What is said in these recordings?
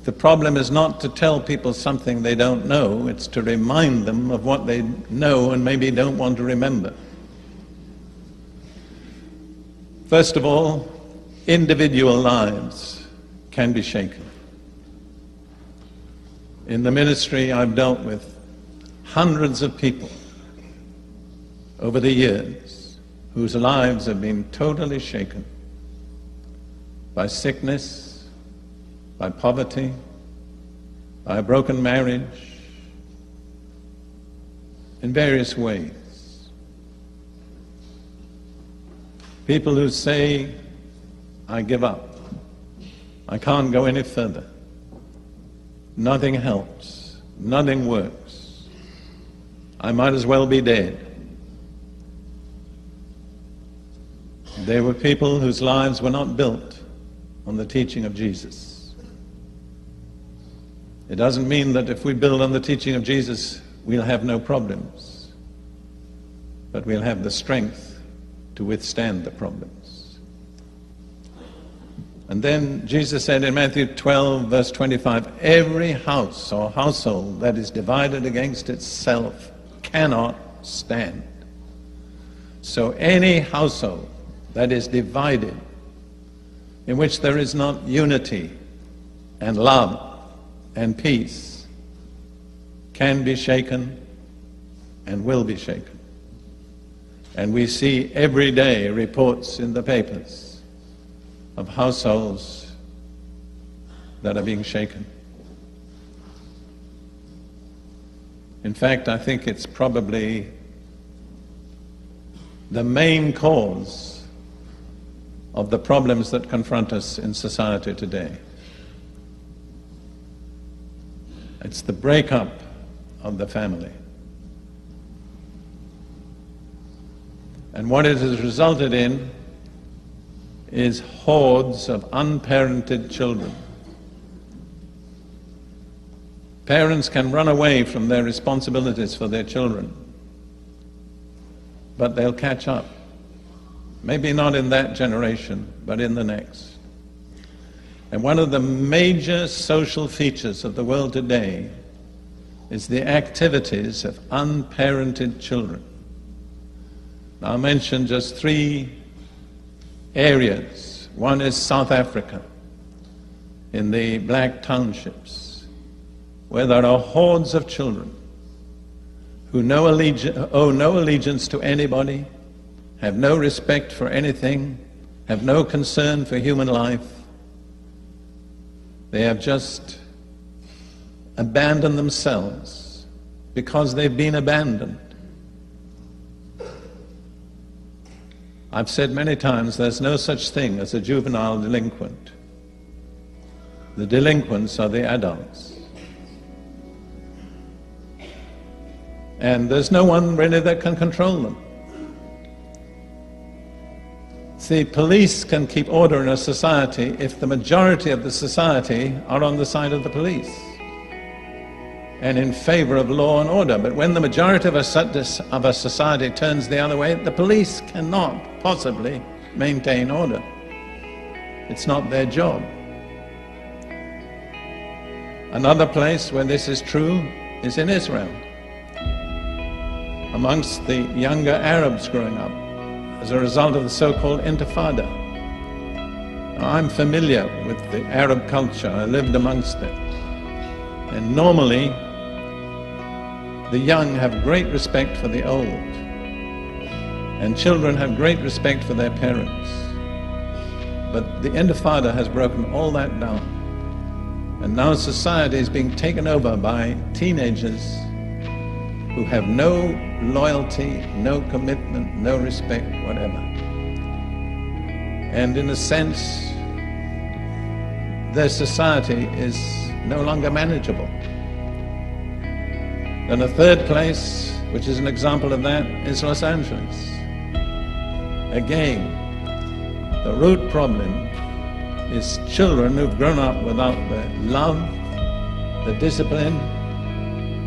The problem is not to tell people something they don't know, it's to remind them of what they know and maybe don't want to remember. First of all, individual lives can be shaken. In the ministry, I've dealt with hundreds of people over the years whose lives have been totally shaken by sickness, by poverty, by a broken marriage, in various ways. People who say, I give up, I can't go any further, nothing helps, nothing works, I might as well be dead. There were people whose lives were not built on the teaching of Jesus. It doesn't mean that if we build on the teaching of Jesus, we'll have no problems, but we'll have the strength to withstand the problems. And then Jesus said in Matthew 12, verse 25, every house or household that is divided against itself cannot stand. So any household that is divided, in which there is not unity and love and peace, can be shaken and will be shaken. And we see every day reports in the papers of households that are being shaken. In fact, I think it's probably the main cause of the problems that confront us in society today. It's the breakup of the family. And what it has resulted in is hordes of unparented children. Parents can run away from their responsibilities for their children, but they'll catch up. Maybe not in that generation, but in the next. And one of the major social features of the world today is the activities of unparented children. Now, I'll mention just 3 areas. One is South Africa, in the black townships, where there are hordes of children who owe no allegiance to anybody, have no respect for anything, have no concern for human life. They have just abandoned themselves because they've been abandoned. I've said many times there's no such thing as a juvenile delinquent. The delinquents are the adults. And there's no one really that can control them. See, police can keep order in a society if the majority of the society are on the side of the police and in favor of law and order. But when the majority of a society turns the other way, the police cannot possibly maintain order. It's not their job. Another place where this is true is in Israel, amongst the younger Arabs growing up, as a result of the so-called Intifada. Now, I'm familiar with the Arab culture. I lived amongst it. And normally, the young have great respect for the old, and children have great respect for their parents. But the Intifada has broken all that down. And now society is being taken over by teenagers who have no loyalty, no commitment, no respect, whatever. And in a sense, their society is no longer manageable. Then a third place, which is an example of that, is Los Angeles. Again, the root problem is children who've grown up without the love, the discipline,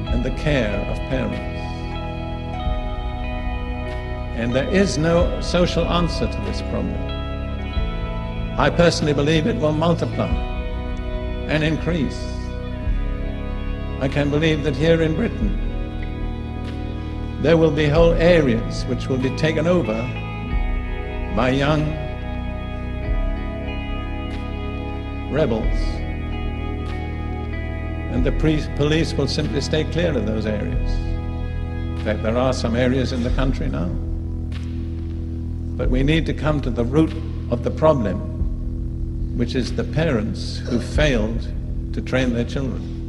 and the care of parents. And there is no social answer to this problem. I personally believe it will multiply and increase. I can believe that here in Britain there will be whole areas which will be taken over by young rebels, and the police will simply stay clear of those areas. In fact, there are some areas in the country now. But we need to come to the root of the problem, which is the parents who failed to train their children.